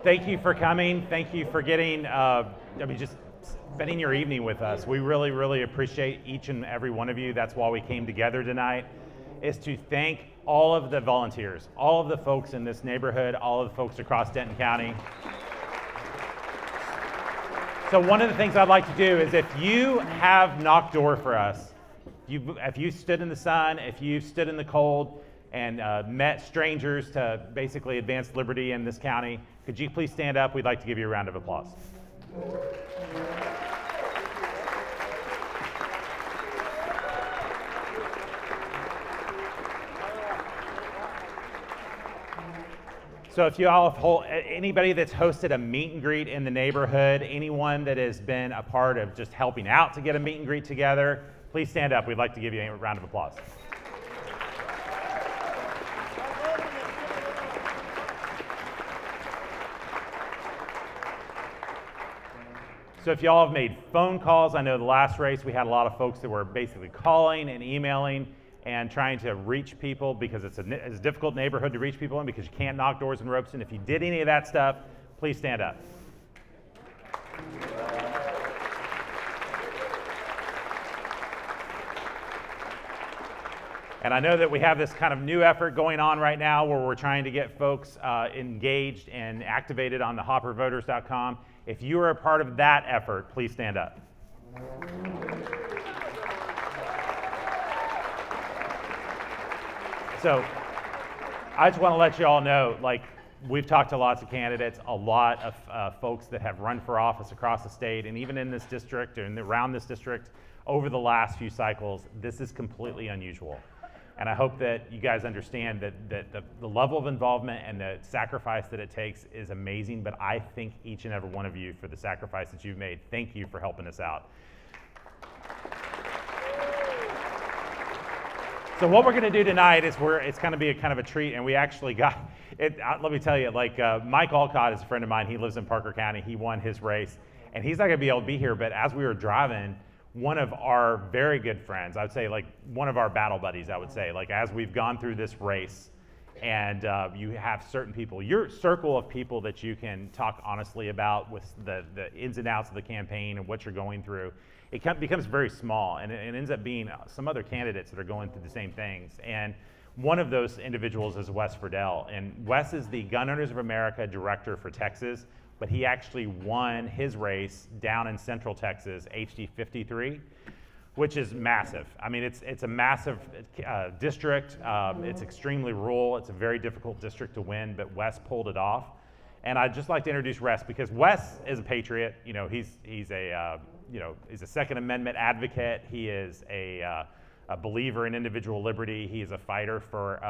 Thank you for coming. Thank you for getting, just spending your evening with us. We really, really appreciate each and every one of you. That's why we came together tonight, is to thank all of the volunteers, all of the folks in this neighborhood, all of the folks across Denton County. So one of the things I'd like to do is, if you have knocked door for us, if you stood in the sun, if you stood in the cold and met strangers to basically advance liberty in this county, could you please stand up? We'd like to give you a round of applause. So if you all have, anybody that's hosted a meet and greet in the neighborhood, anyone that has been a part of just helping out to get a meet and greet together, please stand up. We'd like to give you a round of applause. So if y'all have made phone calls, I know the last race we had a lot of folks that were basically calling and emailing and trying to reach people, because it's a difficult neighborhood to reach people in, because you can't knock doors in Robson. If you did any of that stuff, please stand up. And I know that we have this kind of new effort going on right now where we're trying to get folks engaged and activated on the hoppervoters.com. If you are a part of that effort, please stand up. So I just want to let you all know, like, we've talked to lots of candidates, a lot of folks that have run for office across the state, and even in this district and around this district over the last few cycles. This is completely unusual. And I hope that you guys understand that the level of involvement and the sacrifice that it takes is amazing, but I thank each and every one of you for the sacrifice that you've made. Thank you for helping us out. So what we're gonna do tonight is it's gonna be a kind of a treat, and we actually got, let me tell you, like Mike Alcott is a friend of mine. He lives in Parker County. He won his race, and he's not gonna be able to be here, but as we were driving, one of our very good friends, I would say like one of our battle buddies, I would say, like as we've gone through this race, and you have certain people, your circle of people that you can talk honestly about with the ins and outs of the campaign and what you're going through, it becomes very small, and it ends up being some other candidates that are going through the same things. And one of those individuals is Wes Friedel, and Wes is the Gun Owners of America director for Texas, but he actually won his race down in Central Texas, HD 53, which is massive. I mean, it's a massive district. It's extremely rural. It's a very difficult district to win, but Wes pulled it off. And I'd just like to introduce Wes, because Wes is a patriot. You know, he's a Second Amendment advocate. He is a believer in individual liberty. He is a fighter for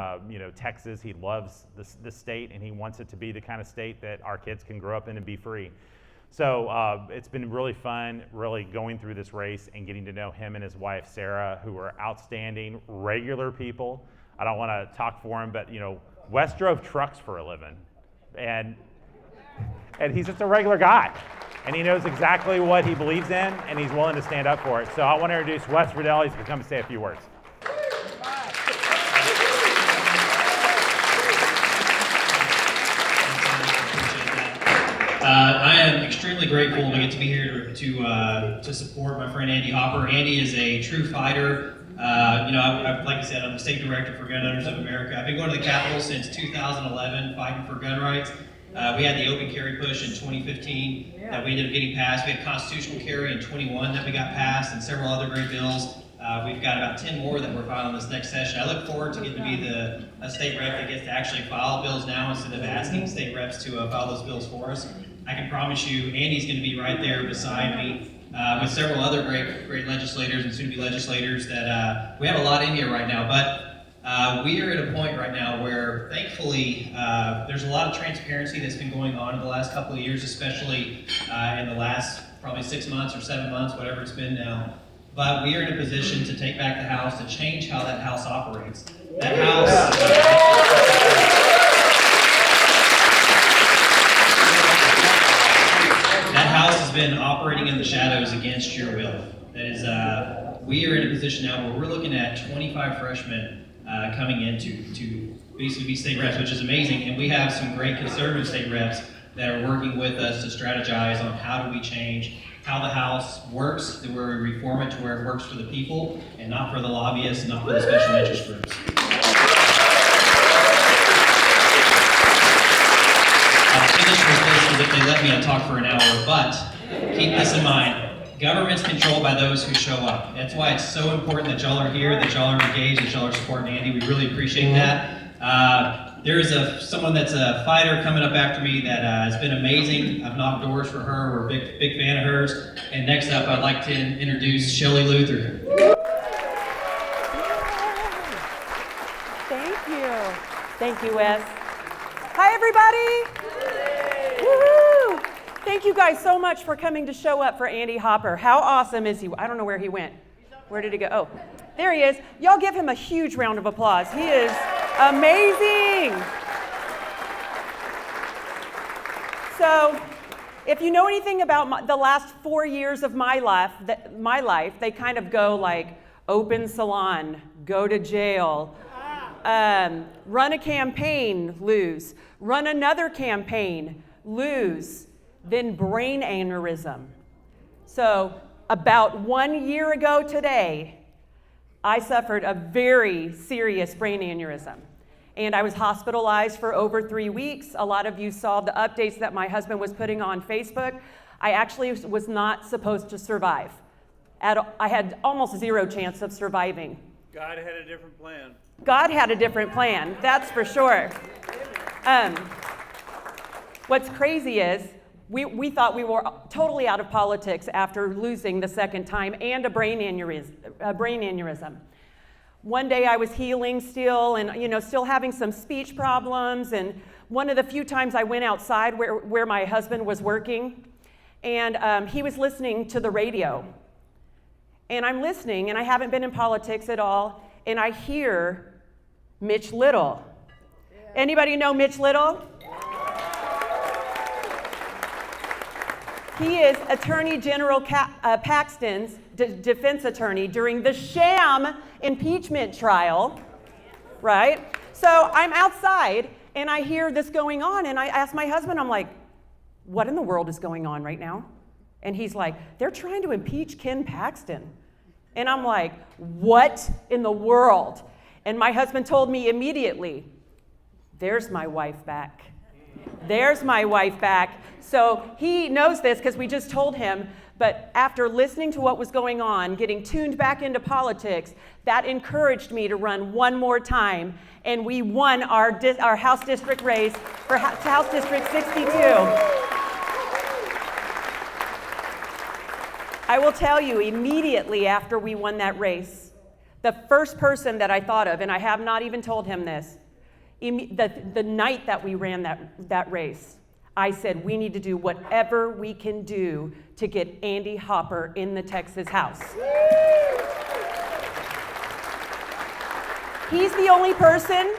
Texas. He loves the state, and he wants it to be the kind of state that our kids can grow up in and be free. So it's been really fun, really going through this race and getting to know him and his wife Sarah, who are outstanding, regular people. I don't want to talk for him, but Wes drove trucks for a living, and he's just a regular guy. And he knows exactly what he believes in, and he's willing to stand up for it. So I want to introduce Wes Friedel. He's going to come and say a few words. I am extremely grateful to get to be here to support my friend Andy Hopper. Andy is a true fighter. Like I said, I'm the state director for Gun Owners of America. I've been going to the Capitol since 2011, fighting for gun rights. We had the open carry push in 2015 that we ended up getting passed. We had constitutional carry in 21 that we got passed, and several other great bills. We've got about 10 more that we're filing this next session. I look forward to getting to be a state rep that gets to actually file bills now instead of asking state reps to file those bills for us. I can promise you Andy's going to be right there beside me with several other great legislators and soon-to-be legislators that we have a lot in here right now. But we are at a point right now where, thankfully, there's a lot of transparency that's been going on in the last couple of years, especially in the last probably 6 months or 7 months, whatever it's been now. But we are in a position to take back the House, to change how that House operates. That House has been operating in the shadows against your will. That is, we are in a position now where we're looking at 25 freshmen coming in to basically be state reps, which is amazing. And we have some great conservative state reps that are working with us to strategize on how do we change how the House works, that we reform it to where it works for the people and not for the lobbyists, not for the special interest groups. I'll finish with this because if they let me, I'll talk for an hour, but keep this in mind. Government's controlled by those who show up. That's why it's so important that y'all are here, that y'all are engaged, that y'all are supporting Andy. We really appreciate that. There's someone that's a fighter coming up after me that has been amazing. I've knocked doors for her. We're a big fan of hers. And next up, I'd like to introduce Shelley Luther. Thank you. Thank you, Wes. Hi, everybody. Woo-hoo. Thank you guys so much for coming to show up for Andy Hopper. How awesome is he? I don't know where he went. Where did he go? Oh, there he is. Y'all give him a huge round of applause. He is amazing. So, if you know anything about the last 4 years of my life, they kind of go like open salon, go to jail, run a campaign, lose, run another campaign, lose, then brain aneurysm. So, about 1 year ago today, I suffered a very serious brain aneurysm. And I was hospitalized for over 3 weeks. A lot of you saw the updates that my husband was putting on Facebook. I actually was not supposed to survive. I had almost zero chance of surviving. God had a different plan. God had a different plan, that's for sure. What's crazy is, we thought we were totally out of politics after losing the second time and a brain aneurysm. One day I was healing still and still having some speech problems, and one of the few times I went outside where my husband was working, and he was listening to the radio. And I'm listening, and I haven't been in politics at all, and I hear Mitch Little. Anybody know Mitch Little? He is Attorney General Paxton's defense attorney during the sham impeachment trial, right? So I'm outside and I hear this going on, and I ask my husband, I'm like, what in the world is going on right now? And he's like, they're trying to impeach Ken Paxton. And I'm like, what in the world? And my husband told me immediately, there's my wife back. There's my wife back. So he knows this because we just told him, but after listening to what was going on, getting tuned back into politics, that encouraged me to run one more time, and we won our House District race for House District 62. I will tell you, immediately after we won that race, the first person that I thought of, and I have not even told him this, the night that we ran that race, I said, we need to do whatever we can do to get Andy Hopper in the Texas House. He's the only person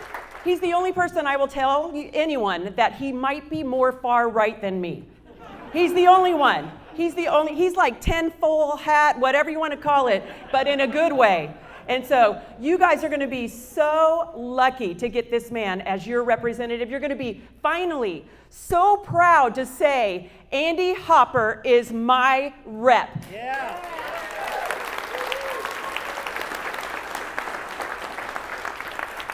I will tell anyone that he might be more far right than me. He's the only one. He's like 10 full hat, whatever you want to call it, but in a good way. And so you guys are going to be so lucky to get this man as your representative. You're going to be finally so proud to say, Andy Hopper is my rep. Yeah.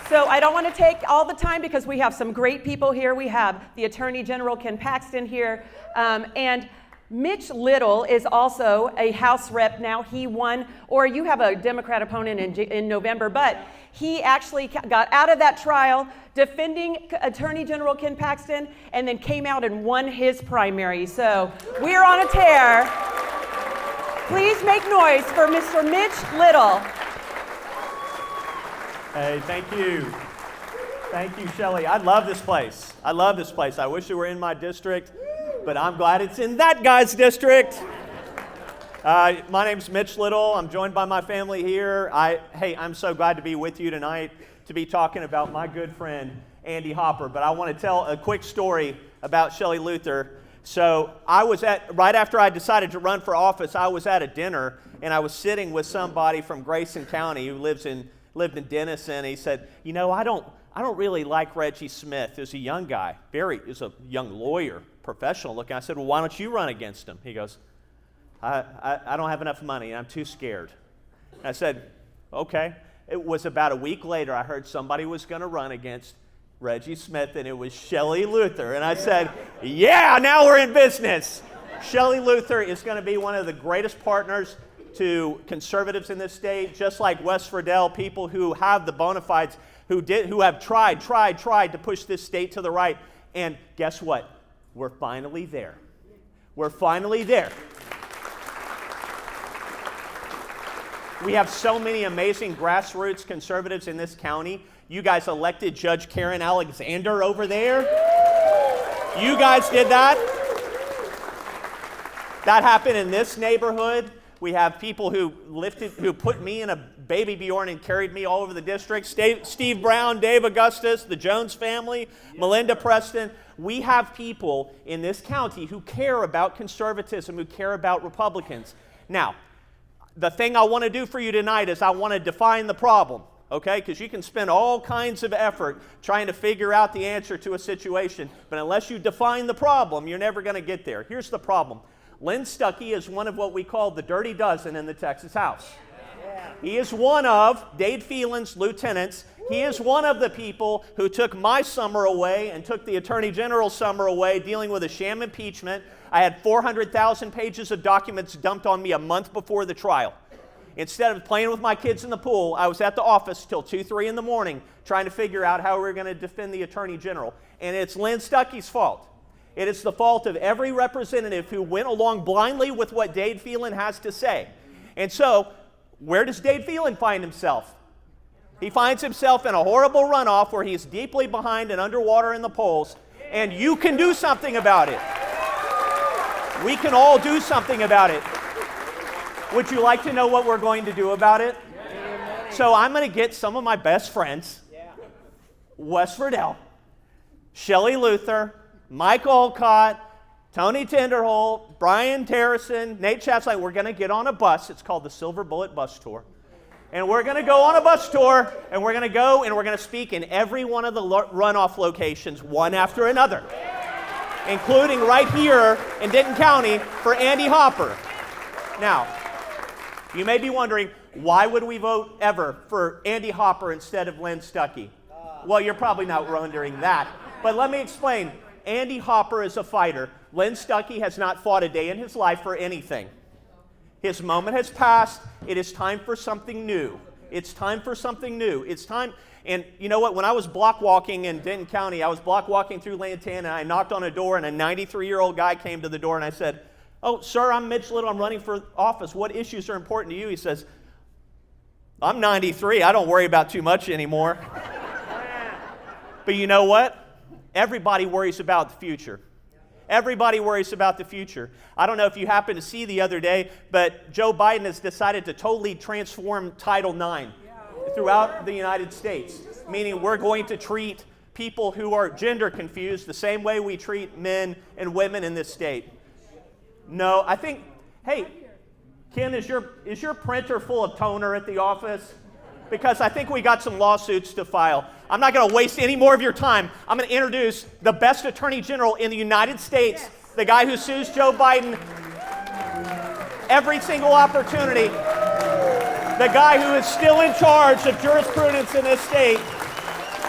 So I don't want to take all the time because we have some great people here. We have the Attorney General Ken Paxton here, and Mitch Little is also a House rep now. He won, or you have a Democrat opponent in November, but he actually got out of that trial defending Attorney General Ken Paxton and then came out and won his primary. So we're on a tear. Please make noise for Mr. Mitch Little. Hey, thank you. Thank you, Shelley. I love this place. I wish it were in my district, but I'm glad it's in that guy's district. My name's Mitch Little. I'm joined by my family here. I'm so glad to be with you tonight to be talking about my good friend, Andy Hopper. But I want to tell a quick story about Shelley Luther. So right after I decided to run for office, I was at a dinner, and I was sitting with somebody from Grayson County who lived in Denison. He said, I I don't really like Reggie Smith. He's a young guy. He's a young lawyer, professional looking. I said, well, why don't you run against him? He goes, I don't have enough money. I'm too scared. I said, okay. It was about a week later, I heard somebody was going to run against Reggie Smith, and it was Shelley Luther. And I said, yeah, now we're in business. Shelley Luther is going to be one of the greatest partners to conservatives in this state, just like Wes Friedel, people who have the bona fides, who have tried to push this state to the right. And guess what? We're finally there. We're finally there. We have so many amazing grassroots conservatives in this county. You guys elected Judge Karen Alexander over there. You guys did that. That happened in this neighborhood. We have people who put me in a baby Bjorn and carried me all over the district. Steve Brown, Dave Augustus, the Jones family, Melinda Preston. We have people in this county who care about conservatism, who care about Republicans. Now, the thing I want to do for you tonight is I want to define the problem, okay? Because you can spend all kinds of effort trying to figure out the answer to a situation, but unless you define the problem, you're never going to get there. Here's the problem. Lynn Stuckey is one of what we call the dirty dozen in the Texas House. He is one of Dade Phelan's lieutenants. He is one of the people who took my summer away and took the Attorney General's summer away dealing with a sham impeachment. I had 400,000 pages of documents dumped on me a month before the trial. Instead of playing with my kids in the pool, I was at the office till 2, 3 in the morning trying to figure out how we were going to defend the Attorney General. And it's Lynn Stuckey's fault. It is the fault of every representative who went along blindly with what Dade Phelan has to say. And so, where does Dade Phelan find himself? He finds himself in a horrible runoff where he's deeply behind and underwater in the polls, and you can do something about it. We can all do something about it. Would you like to know what we're going to do about it? So I'm going to get some of my best friends, Wes Friedel, Shelley Luther, Mike Olcott, Tony Tinderholt, Brian Terrison, Nate Chatzline. We're going to get on a bus. It's called the Silver Bullet Bus Tour. And we're going to go on a bus tour, and we're going to go and we're going to speak in every one of the runoff locations, one after another, including right here in Denton County for Andy Hopper. Now, you may be wondering, why would we vote ever for Andy Hopper instead of Lynn Stuckey? Well, you're probably not wondering that. But let me explain. Andy Hopper is a fighter. Lynn Stuckey has not fought a day in his life for anything. His moment has passed. It is time for something new. It's time for something new. It's time. And you know what? When I was block walking in Denton County, I was block walking through Lantana, and I knocked on a door, and a 93-year-old guy came to the door, and I said, "Oh, sir, I'm Mitch Little. I'm running for office. What issues are important to you?" He says, "I'm 93. I don't worry about too much anymore." But you know what? Everybody worries about the future. Everybody worries about the future. I don't know if you happened to see the other day, but Joe Biden has decided to totally transform Title IX throughout the United States, meaning we're going to treat people who are gender confused the same way we treat men and women in this state. No, I think, hey, Ken, is your printer full of toner at the office? Because I think we got some lawsuits to file. I'm not going to waste any more of your time. I'm going to introduce the best attorney general in the United States, the guy who sues Joe Biden every single opportunity, the guy who is still in charge of jurisprudence in this state,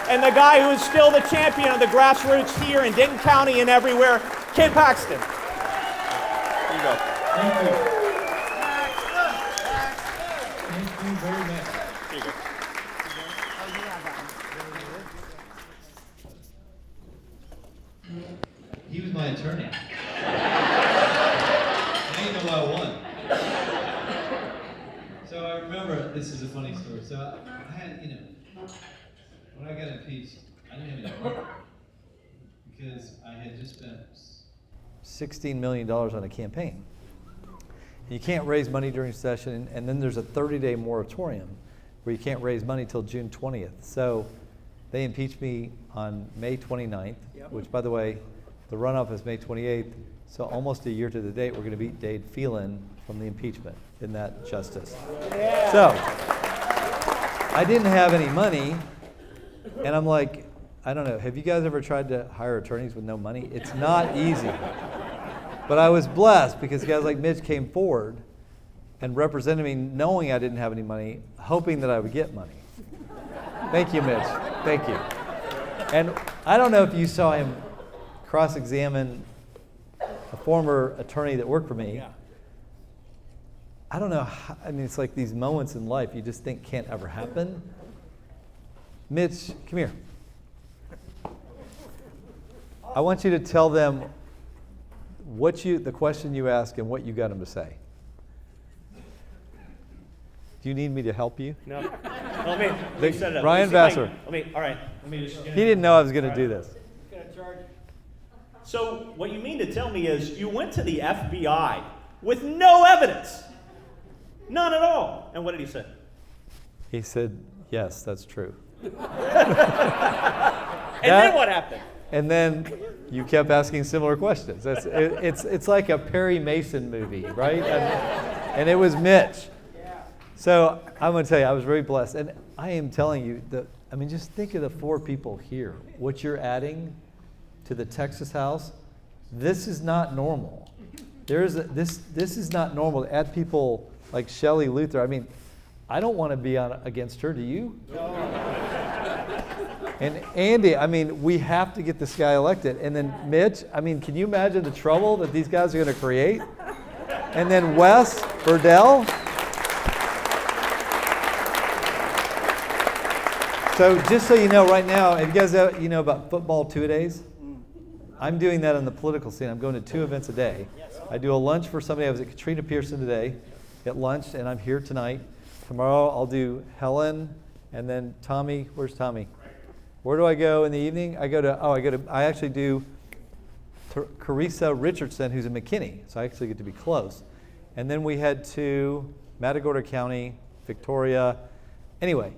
and the guy who is still the champion of the grassroots here in Denton County and everywhere, Ken Paxton. Here you go. Thank you. Thank you very much. Here you go. He was my attorney. Now you know why I won. So I remember, this is a funny story. So I had, when I got impeached, I didn't have any money because I had just spent $16 million on a campaign. You can't raise money during session, and then there's a 30-day moratorium where you can't raise money till June 20th. So they impeached me on May 29th, which, by the way, the runoff is May 28th. So almost a year to the date, we're going to beat Dade Phelan from the impeachment. Isn't that justice? Yeah. So I didn't have any money, And I'm like, I don't know, have you guys ever tried to hire attorneys with no money? It's not easy. But I was blessed because guys like Mitch came forward and represented me knowing I didn't have any money, hoping that I would get money. Thank you, Mitch. Thank you. And I don't know if you saw him cross-examine a former attorney that worked for me. Yeah. I don't know, I mean, it's like these moments in life you just think can't ever happen. Mitch, come here. I want you to tell them the question you asked and what you got them to say. Do you need me to help you? No. Let me set it up. Ryan Let me see Vassar. all right. Let me just. He didn't know I was going to do this. So what you mean to tell me is you went to the FBI with no evidence, none at all. And what did he say? He said, yes, that's true. And then what happened? And then you kept asking similar questions. It's like a Perry Mason movie, right? And it was Mitch. So I'm going to tell you, I was very blessed. And I am telling you, just think of the 4 people here. What you're adding to the Texas house, this is not normal. This is not normal to add people like Shelley Luther. I mean, I don't want to be against her, do you? And Andy, we have to get this guy elected. And then Mitch, can you imagine the trouble that these guys are going to create? And then Wes Burdell. So just so you know, right now, have you guys know about football 2-a-days? I'm doing that on the political scene. I'm going to 2 events a day. I do a lunch for somebody. I was at Katrina Pearson today at lunch, and I'm here tonight. Tomorrow I'll do Helen, and then Tommy. Where's Tommy? Where do I go in the evening? I actually do Carissa Richardson, who's in McKinney, so I actually get to be close. And then we head to Matagorda County, Victoria. Anyway,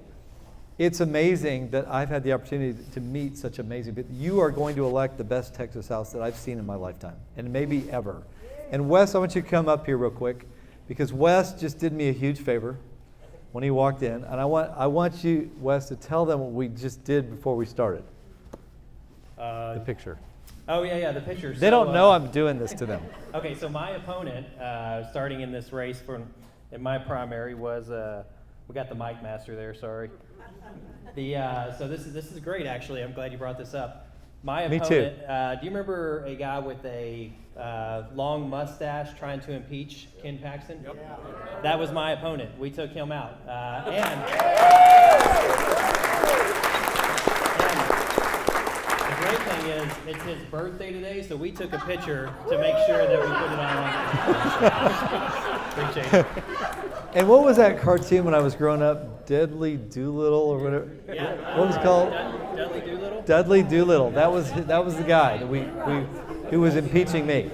it's amazing that I've had the opportunity to meet such amazing people. You are going to elect the best Texas House that I've seen in my lifetime, and maybe ever. And Wes, I want you to come up here real quick, because Wes just did me a huge favor when he walked in, and I want you, Wes, to tell them what we just did before we started. The picture. Oh, yeah, the picture. They don't know I'm doing this to them. Okay, so my opponent, starting in this race in my primary was, we got the mic master there, sorry. So this is great, actually. I'm glad you brought this up. My Me opponent, too. Do you remember a guy with a long mustache trying to impeach Ken Paxton? Yep. That was my opponent. We took him out. And the great thing is, it's his birthday today, so we took a picture to make sure that we put it on. Appreciate it. And what was that cartoon when I was growing up? Deadly Doolittle or whatever? Yeah. What was it called? Dudley Doolittle? Dudley Doolittle. That was the guy that who was impeaching me.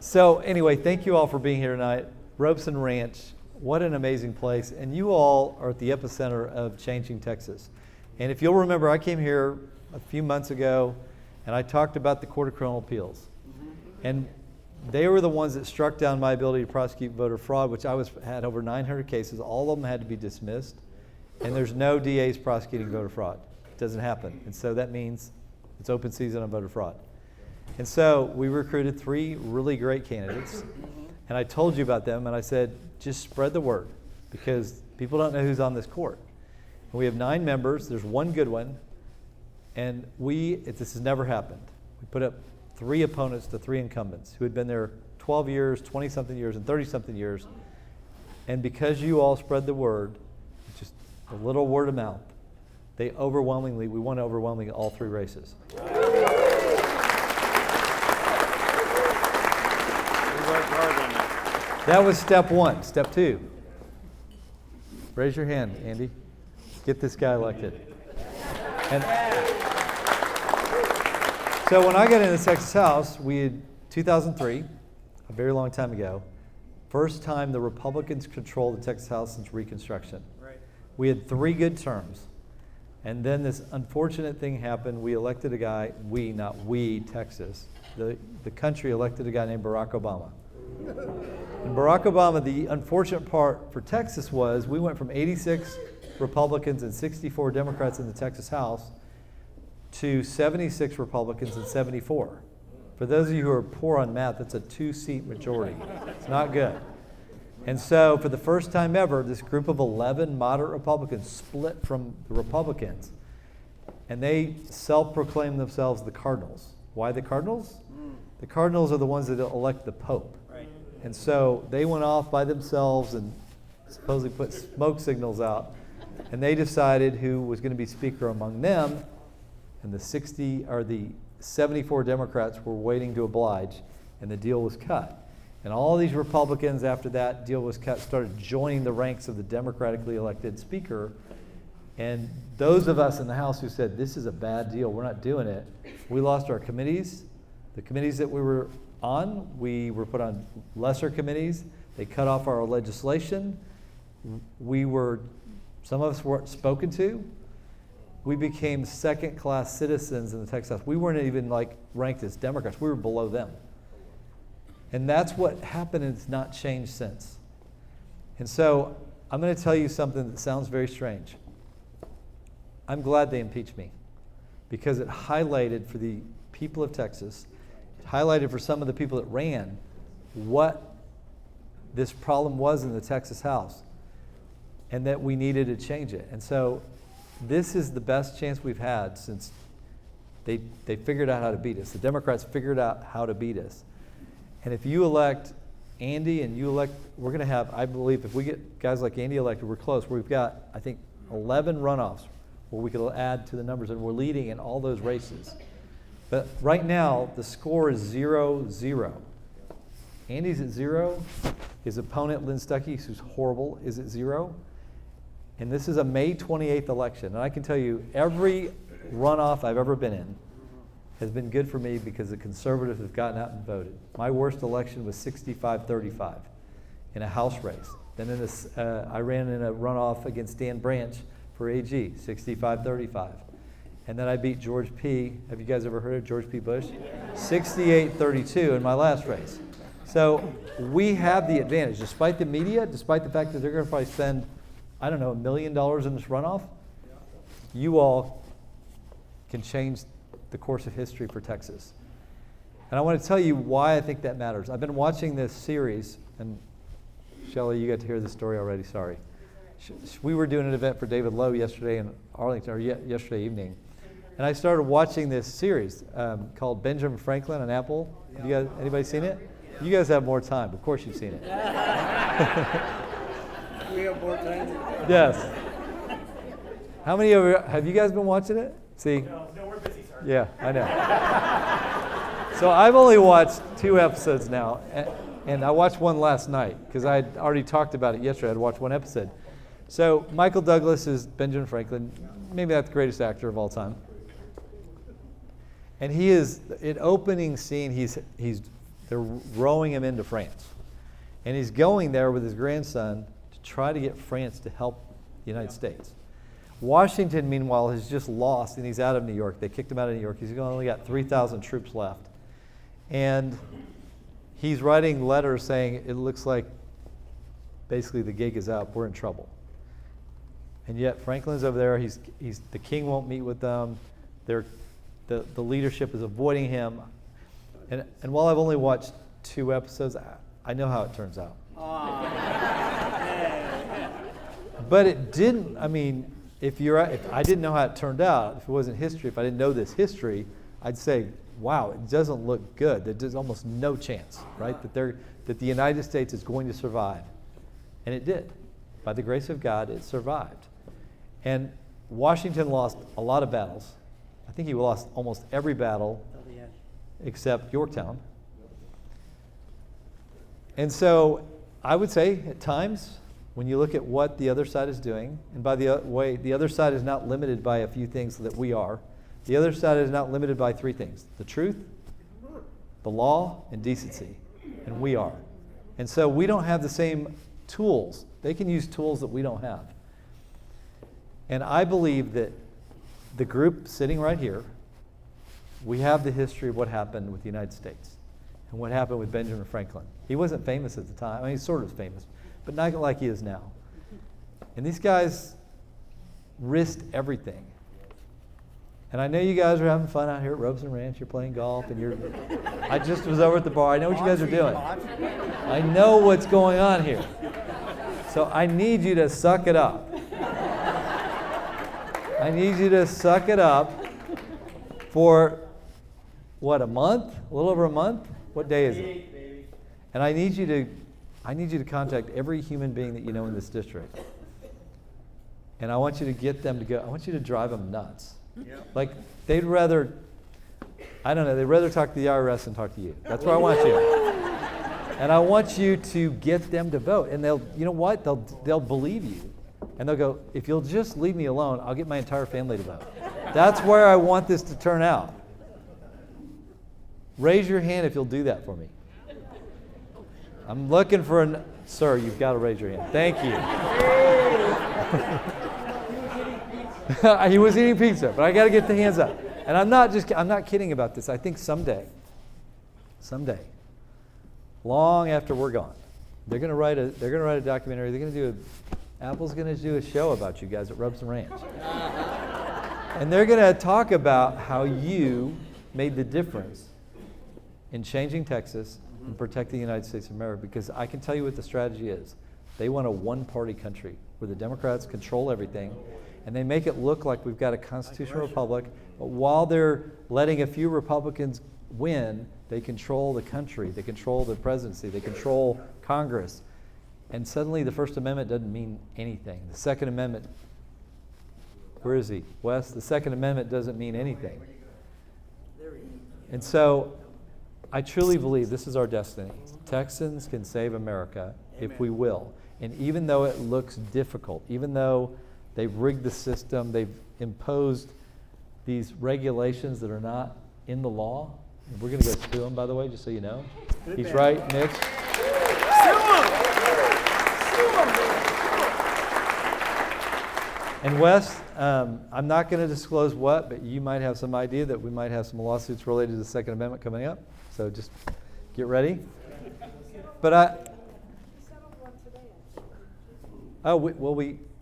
So anyway, thank you all for being here tonight. Robson Ranch, what an amazing place. And you all are at the epicenter of changing Texas. And if you'll remember, I came here a few months ago and I talked about the Court of Criminal Appeals. And they were the ones that struck down my ability to prosecute voter fraud, which had over 900 cases. All of them had to be dismissed. And there's no DAs prosecuting voter fraud. It doesn't happen. And so that means it's open season on voter fraud. And so we recruited 3 really great candidates. And I told you about them, and I said, just spread the word, because people don't know who's on this court. And we have 9 members. There's 1 good one. And this has never happened. We put up 3 opponents to 3 incumbents who had been there 12 years, 20-something years, and 30-something years. And because you all spread the word, just a little word of mouth, we won overwhelmingly all 3 races. We worked hard on that. That was step 1. Step 2. Raise your hand, Andy. Get this guy elected. And so when I got into the Texas House, we had 2003, a very long time ago, first time the Republicans controlled the Texas House since Reconstruction. Right. We had 3 good terms. And then this unfortunate thing happened. We elected a guy, not we, Texas. The country elected a guy named Barack Obama. And Barack Obama, the unfortunate part for Texas was we went from 86 Republicans and 64 Democrats in the Texas House to 76 Republicans and 74. For those of you who are poor on math, that's a 2-seat majority. It's not good. And so for the first time ever, this group of 11 moderate Republicans split from the Republicans, and they self-proclaimed themselves the Cardinals. Why the Cardinals? The Cardinals are the ones that elect the Pope. Right. And so they went off by themselves and supposedly put smoke signals out, and they decided who was going to be speaker among them, and the 74 Democrats were waiting to oblige, and the deal was cut. And all these Republicans, after that deal was cut, started joining the ranks of the democratically elected speaker. And those of us in the House who said, this is a bad deal, we're not doing it, we lost our committees. The committees that we were on, we were put on lesser committees. They cut off our legislation. Some of us weren't spoken to. We became second-class citizens in the Texas House. We weren't even ranked as Democrats. We were below them. And that's what happened, and it's not changed since. And so I'm going to tell you something that sounds very strange. I'm glad they impeached me because it highlighted for the people of Texas, it highlighted for some of the people that ran what this problem was in the Texas House and that we needed to change it. And so this is the best chance we've had since they figured out how to beat us. The Democrats figured out how to beat us. And if you elect Andy and we're going to have, I believe, if we get guys like Andy elected, we're close. We've got, I think, 11 runoffs where we could add to the numbers, and we're leading in all those races. But right now, the score is 0-0. Andy's at 0. His opponent, Lynn Stuckey, who's horrible, is at 0. And this is a May 28th election. And I can tell you, every runoff I've ever been in has been good for me because the conservatives have gotten out and voted. My worst election was 65-35 in a House race. Then I ran in a runoff against Dan Branch for AG, 65-35. And then I beat George P. Have you guys ever heard of George P. Bush? 68-32 in my last race. So we have the advantage. Despite the media, despite the fact that they're going to probably spend, I don't know, $1 million in this runoff, you all can change the course of history for Texas. And I want to tell you why I think that matters. I've been watching this series, and Shelley, you got to hear this story already, sorry. We were doing an event for David Lowe yesterday in Arlington, or yesterday evening, and I started watching this series called Benjamin Franklin on Apple. Have you guys, anybody seen it? You guys have more time. Of course you've seen it. We have more time. Yes. How many of you, have you guys been watching it? See? No, we're busy, sir. Yeah, I know. So I've only watched 2 episodes now, and I watched one last night because I had already talked about it yesterday. I'd watched one episode. So Michael Douglas is Benjamin Franklin, maybe not the greatest actor of all time. And he is, in opening scene, they're rowing him into France. And he's going there with his grandson to try to get France to help the United States. Washington, meanwhile, has just lost, and he's out of New York. They kicked him out of New York. He's only got 3,000 troops left. And he's writing letters saying, it looks like basically the gig is up. We're in trouble. And yet Franklin's over there. The king won't meet with them. The leadership is avoiding him. And while I've only watched 2 episodes, I know how it turns out. But it didn't, I mean, if I didn't know how it turned out, if it wasn't history, if I didn't know this history, I'd say, wow, it doesn't look good. There's almost no chance, right, that the United States is going to survive. And it did. By the grace of God, it survived. And Washington lost a lot of battles. I think he lost almost every battle except Yorktown. And so I would say at times, when you look at what the other side is doing, and by the way, the other side is not limited by a few things that we are. The other side is not limited by 3 things: the truth, the law, and decency. And we are. And so we don't have the same tools. They can use tools that we don't have. And I believe that the group sitting right here, we have the history of what happened with the United States and what happened with Benjamin Franklin. He wasn't famous at the time. I mean, he's sort of famous, but not like he is now. And these guys risked everything. And I know you guys are having fun out here at Robson Ranch. You're playing golf, and I just was over at the bar. I know what you guys are doing. I know what's going on here. So I need you to suck it up. I need you to suck it up for, what, a month? A little over a month? What day is it? And I need you to contact every human being that you know in this district. And I want you to get them to go. I want you to drive them nuts. Like, they'd rather, I don't know, they'd rather talk to the IRS than talk to you. That's where I want you. And I want you to get them to vote. And they'll, you know what? They'll believe you. And they'll go, if you'll just leave me alone, I'll get my entire family to vote. That's where I want this to turn out. Raise your hand if you'll do that for me. I'm looking for sir, you've got to raise your hand. Thank you. He was eating pizza, but I got to get the hands up. And I'm not kidding about this. I think someday, long after we're gone, they're going to write a documentary. Apple's going to do a show about you guys at Robson Ranch. And they're going to talk about how you made the difference in changing Texas and protecting the United States of America, because I can tell you what the strategy is. They want a one-party country where the Democrats control everything, and they make it look like we've got a constitutional republic, but while they're letting a few Republicans win, they control the country, they control the presidency, they control Congress. And suddenly the First Amendment doesn't mean anything. The Second Amendment, where is he? Wes? The Second Amendment doesn't mean anything. And so I truly believe this is our destiny. Texans can save America if we will. And even though it looks difficult, even though they've rigged the system, they've imposed these regulations that are not in the law, and we're going to go sue them, by the way, just so you know. He's right, Mitch. And Wes, I'm not going to disclose what, but you might have some idea that we might have some lawsuits related to the Second Amendment coming up. So just get ready. But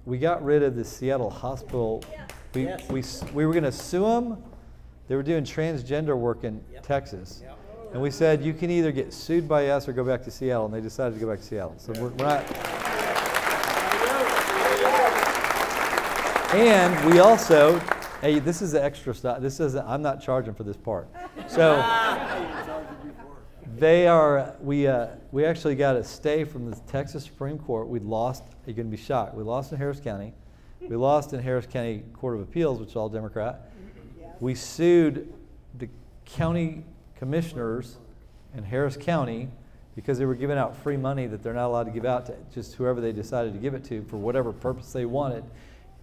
we got rid of the Seattle hospital. We were going to sue them. They were doing transgender work in Texas. And we said, you can either get sued by us or go back to Seattle. And they decided to go back to Seattle. So we're not. And we also, hey, this is the extra stuff. I'm not charging for this part. So we actually got a stay from the Texas Supreme Court. We'd lost, you're going to be shocked. We lost in Harris County. We lost in Harris County Court of Appeals, which is all Democrat. We sued the county commissioners in Harris County because they were giving out free money that they're not allowed to give out to just whoever they decided to give it to for whatever purpose they wanted.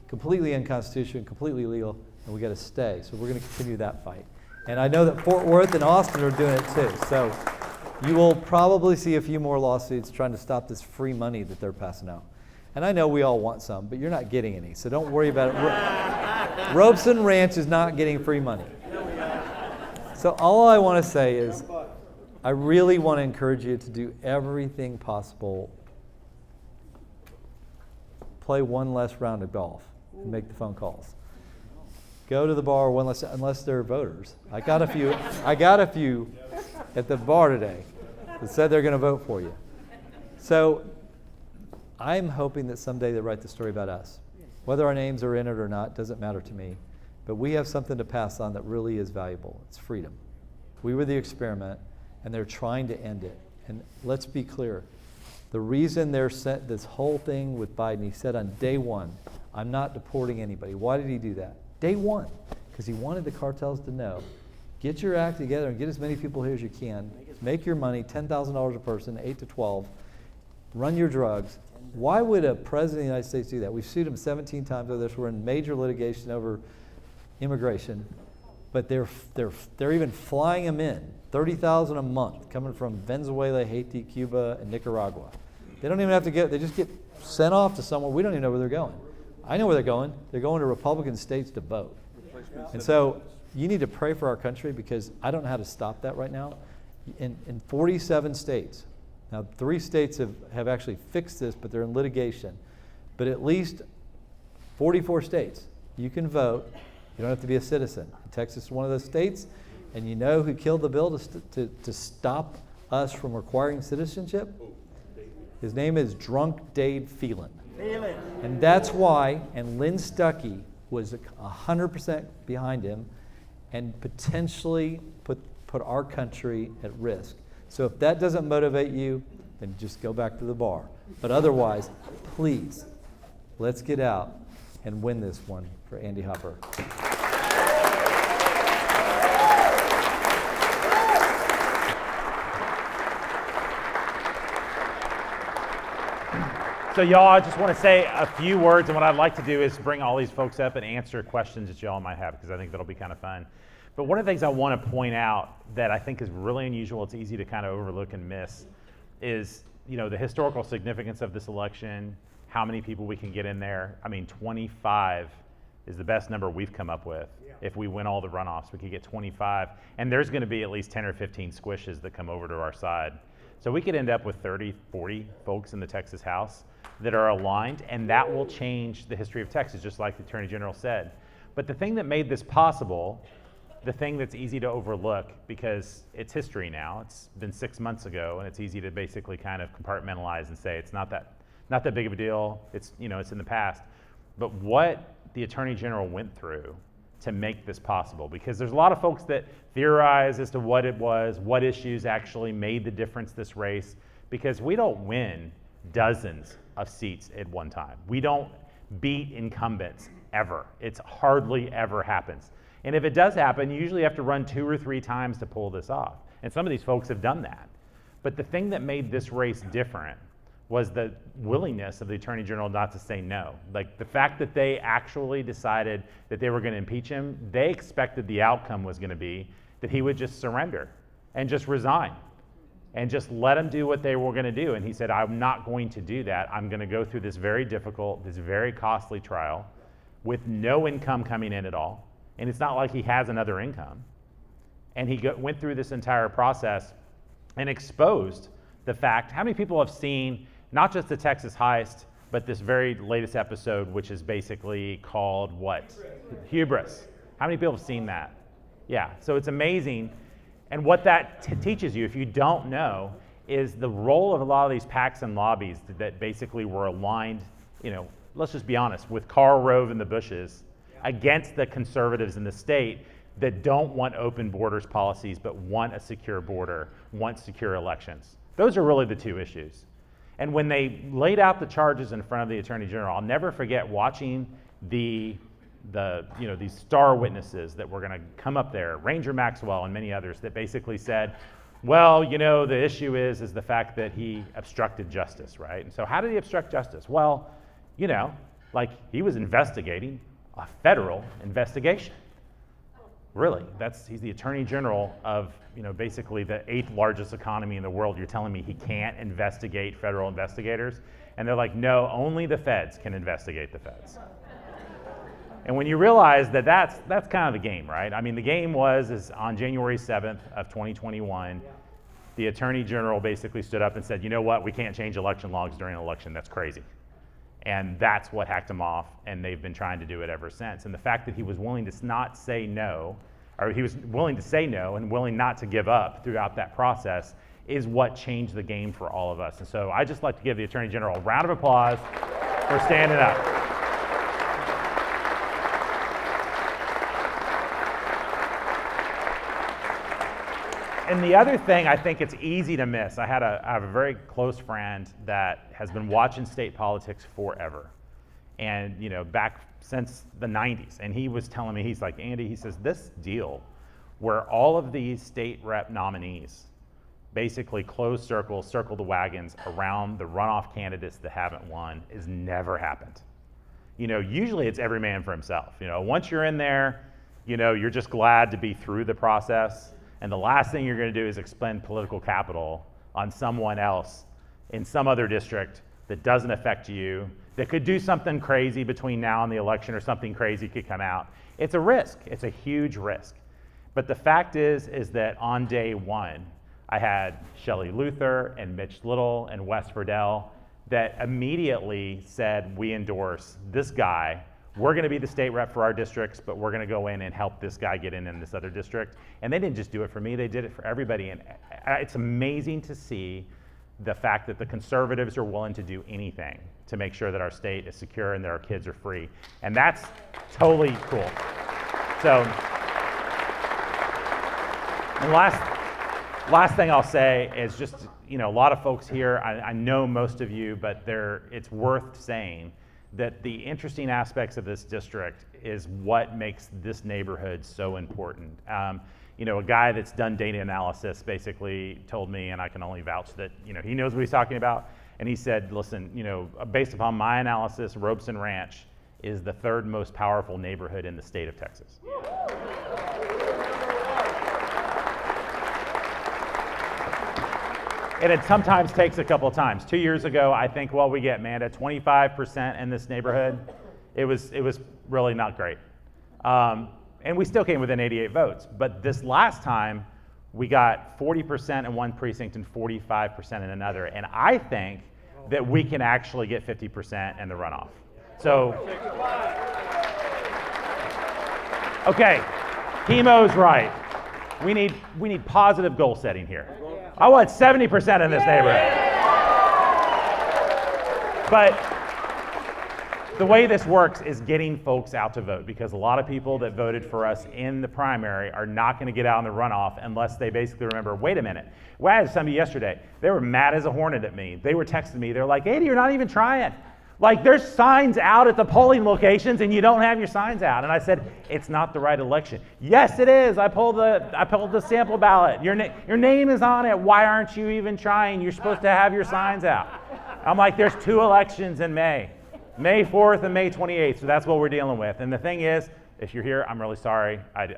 Completely unconstitutional, completely illegal, and we got to stay. So we're going to continue that fight. And I know that Fort Worth and Austin are doing it too. So you will probably see a few more lawsuits trying to stop this free money that they're passing out. And I know we all want some, but you're not getting any. So don't worry about it. Robson Ranch is not getting free money. So all I want to say is I really want to encourage you to do everything possible. Play one less round of golf and make the phone calls. Go to the bar one less, unless they're voters. I got a few at the bar today that said they're going to vote for you. So I'm hoping that someday they write the story about us. Whether our names are in it or not doesn't matter to me. But we have something to pass on that really is valuable. It's freedom. We were the experiment, and they're trying to end it. And let's be clear. The reason they're sent this whole thing with Biden, he said on day one, I'm not deporting anybody. Why did he do that? Day one, because he wanted the cartels to know, get your act together and get as many people here as you can. Make your money, $10,000 a person, 8 to 12. Run your drugs. Why would a president of the United States do that? We've sued him 17 times over this. We're in major litigation over immigration. But they're even flying them in, 30,000 a month, coming from Venezuela, Haiti, Cuba, and Nicaragua. They don't even have to they just get sent off to somewhere. We don't even know where they're going. I know where they're going. They're going to Republican states to vote. And so you need to pray for our country, because I don't know how to stop that right now. In 47 states, now 3 states have actually fixed this, but they're in litigation. But at least 44 states. You can vote. You don't have to be a citizen. Texas is one of those states. And you know who killed the bill to stop us from requiring citizenship? His name is Drunk Dade Phelan. And that's why, and Lynn Stuckey was 100% behind him and potentially put our country at risk. So if that doesn't motivate you, then just go back to the bar. But otherwise, please, let's get out and win this one for Andy Hopper. So y'all, I just want to say a few words, and what I'd like to do is bring all these folks up and answer questions that y'all might have, because I think that'll be kind of fun. But one of the things I want to point out that I think is really unusual, it's easy to kind of overlook and miss, is the historical significance of this election, how many people we can get in there. I mean, 25 is the best number we've come up with. Yeah. If we win all the runoffs, we could get 25. And there's going to be at least 10 or 15 squishes that come over to our side. So we could end up with 30, 40 folks in the Texas House that are aligned, and that will change the history of Texas, just like the Attorney General said. But the thing that made this possible, the thing that's easy to overlook, because it's history now, it's been 6 months ago, and it's easy to basically kind of compartmentalize and say it's not that big of a deal, it's in the past. But what the Attorney General went through to make this possible, because there's a lot of folks that theorize as to what it was, what issues actually made the difference this race, because we don't win dozens of seats at one time. We don't beat incumbents ever. It's hardly ever happens. And if it does happen, you usually have to run 2 or 3 times to pull this off. And some of these folks have done that. But the thing that made this race different was the willingness of the Attorney General not to say no. Like the fact that they actually decided that they were going to impeach him, they expected the outcome was going to be that he would just surrender and just resign and just let them do what they were going to do. And he said, I'm not going to do that. I'm going to go through this very difficult, this very costly trial with no income coming in at all. And it's not like he has another income. And he went through this entire process and exposed the fact, how many people have seen not just the Texas heist, but this very latest episode, which is basically called what? Hubris. How many people have seen that? Yeah, so it's amazing. And what that teaches you, if you don't know, is the role of a lot of these Paxton lobbies that basically were aligned, let's just be honest, with Karl Rove and the Bushes against the conservatives in the state that don't want open borders policies but want a secure border, want secure elections. Those are really the two issues. And when they laid out the charges in front of the Attorney General, I'll never forget watching these star witnesses that were going to come up there, Ranger Maxwell and many others, that basically said, well, the issue is the fact that he obstructed justice, right? And so how did he obstruct justice? Well, he was investigating a federal investigation. Really, he's the Attorney General of, basically the 8th largest economy in the world. You're telling me he can't investigate federal investigators? And they're like, no, only the feds can investigate the feds. And when you realize that that's kind of the game, right? I mean, the game is on January 7th of 2021, the Attorney General basically stood up and said, you know what, we can't change election logs during an election, that's crazy. And that's what hacked him off, and they've been trying to do it ever since. And the fact that he was willing to not say no, or he was willing to say no and willing not to give up throughout that process is what changed the game for all of us. And so I just like to give the Attorney General a round of applause for standing up. And the other thing I think it's easy to miss, I have a very close friend that has been watching state politics forever. And back since the 90s. And he was telling me, he's like, Andy, he says, this deal where all of these state rep nominees basically circle the wagons around the runoff candidates that haven't won has never happened. Usually it's every man for himself. Once you're in there, you're just glad to be through the process. And the last thing you're going to do is expend political capital on someone else in some other district that doesn't affect you, that could do something crazy between now and the election, or something crazy could come out. It's a risk. It's a huge risk. But the fact is that on day one, I had Shelley Luther and Mitch Little and Wes Verdell that immediately said, we endorse this guy we're going to be the state rep for our districts, but we're going to go in and help this guy get in this other district. And they didn't just do it for me, they did it for everybody. And it's amazing to see the fact that the conservatives are willing to do anything to make sure that our state is secure and that our kids are free. And that's totally cool. So, and last thing I'll say is just, a lot of folks here, I know most of you, but it's worth saying that the interesting aspects of this district is what makes this neighborhood so important. A guy that's done data analysis basically told me, and I can only vouch that, he knows what he's talking about. And he said, listen, based upon my analysis, Robson Ranch is the third most powerful neighborhood in the state of Texas. And it sometimes takes a couple of times. 2 years ago, I think, we get, man, at 25% in this neighborhood, it was really not great. And we still came within 88 votes. But this last time, we got 40% in one precinct and 45% in another. And I think that we can actually get 50% in the runoff. So, okay, Chemo's right. We need positive goal setting here. I want 70% in this neighborhood. But the way this works is getting folks out to vote, because a lot of people that voted for us in the primary are not going to get out in the runoff unless they basically remember, wait a minute. Well, I had somebody yesterday, they were mad as a hornet at me. They were texting me, they're like, Andy, you're not even trying. Like, there's signs out at the polling locations and you don't have your signs out. And I said, it's not the right election. Yes, it is. I pulled the sample ballot. Your name is on it. Why aren't you even trying? You're supposed to have your signs out. I'm like, there's 2 elections in May 4th and May 28th. So that's what we're dealing with. And the thing is, if you're here, I'm really sorry. But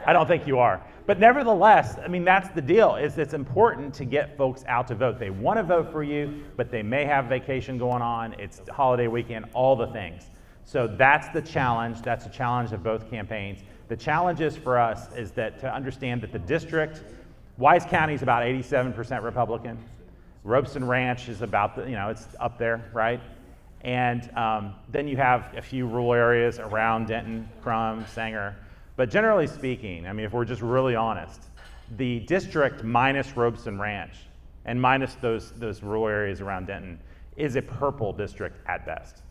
I don't think you are. But nevertheless, that's the deal, is it's important to get folks out to vote. They want to vote for you, but they may have vacation going on. It's the holiday weekend, all the things. So that's the challenge. That's the challenge of both campaigns. The challenge is for us is that to understand that the district, Wise County is about 87% Republican. Robson Ranch is about, it's up there, right? And then you have a few rural areas around Denton, Crum, Sanger. But generally speaking, if we're just really honest, the district minus Robson Ranch and minus those rural areas around Denton is a purple district at best.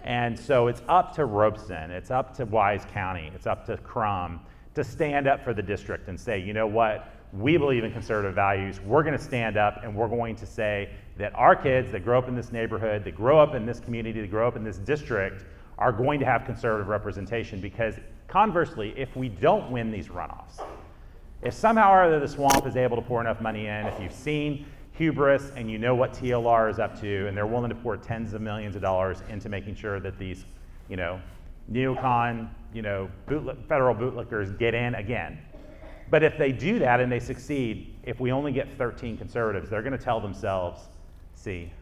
And so it's up to Robson, it's up to Wise County, it's up to Crum to stand up for the district and say, you know what, we believe in conservative values, we're going to stand up and we're going to say that our kids that grow up in this neighborhood, that grow up in this community, that grow up in this district are going to have conservative representation, because conversely, if we don't win these runoffs, if somehow or other the swamp is able to pour enough money in, if you've seen Hubris and you know what TLR is up to, and they're willing to pour tens of millions of dollars into making sure that these, neocon, federal bootlickers get in again. But if they do that and they succeed, if we only get 13 conservatives, they're going to tell themselves, see,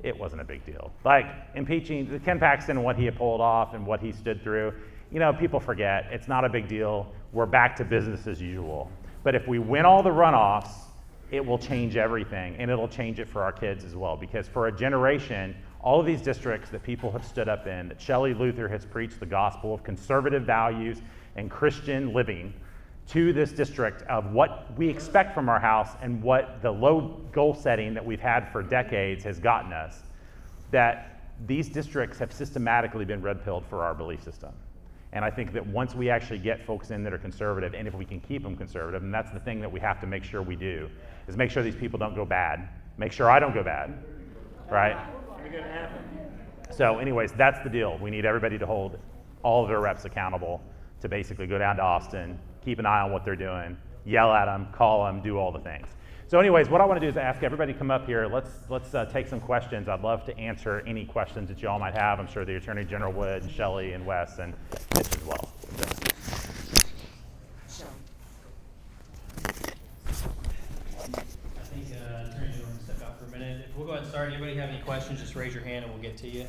it wasn't a big deal. Like impeaching Ken Paxton and what he had pulled off and what he stood through, people forget. It's not a big deal. We're back to business as usual. But if we win all the runoffs, it will change everything, and it'll change it for our kids as well. Because for a generation, all of these districts that people have stood up in, that Shelley Luther has preached the gospel of conservative values and Christian living to this district of what we expect from our house and what the low goal setting that we've had for decades has gotten us, that these districts have systematically been red-pilled for our belief system. And I think that once we actually get folks in that are conservative, and if we can keep them conservative, and that's the thing that we have to make sure we do, is make sure these people don't go bad, make sure I don't go bad, right? So anyways, that's the deal. We need everybody to hold all of their reps accountable, to basically go down to Austin, keep an eye on what they're doing, yell at them, call them, do all the things. So anyways, what I want to do is ask everybody to come up here. Let's take some questions. I'd love to answer any questions that you all might have. I'm sure the Attorney General would, and Shelley and Wes and Mitch as well. I think Attorney General will step out for a minute. We'll go ahead and start. Anybody have any questions, just raise your hand and we'll get to you.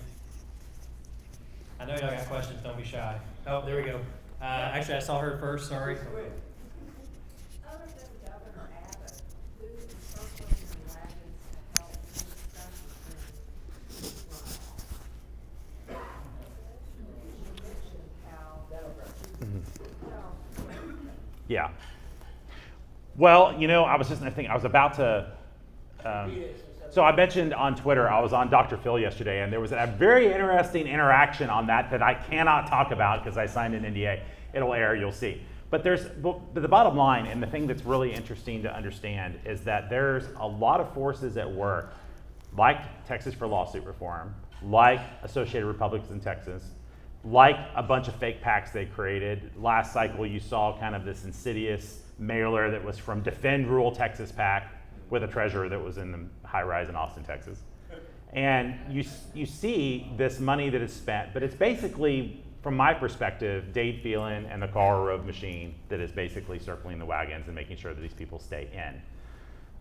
I know y'all got questions, don't be shy. Oh, there we go. Actually, I saw her first, sorry. Other than Governor Abbott, who is circling the wagons to help discuss this? Yeah. Well, I was just thinking, I was about to, so I mentioned on Twitter, I was on Dr. Phil yesterday, and there was a very interesting interaction on that I cannot talk about because I signed an NDA. It'll air, you'll see. But the bottom line, and the thing that's really interesting to understand, is that there's a lot of forces at work, like Texas for Lawsuit Reform, like Associated Republicans in Texas, like a bunch of fake PACs they created. Last cycle, you saw kind of this insidious mailer that was from Defend Rural Texas PAC with a treasurer that was in the high rise in Austin, Texas. And you see this money that is spent, but it's basically, from my perspective, Dave Phelan and the Karl Rove machine that is basically circling the wagons and making sure that these people stay in.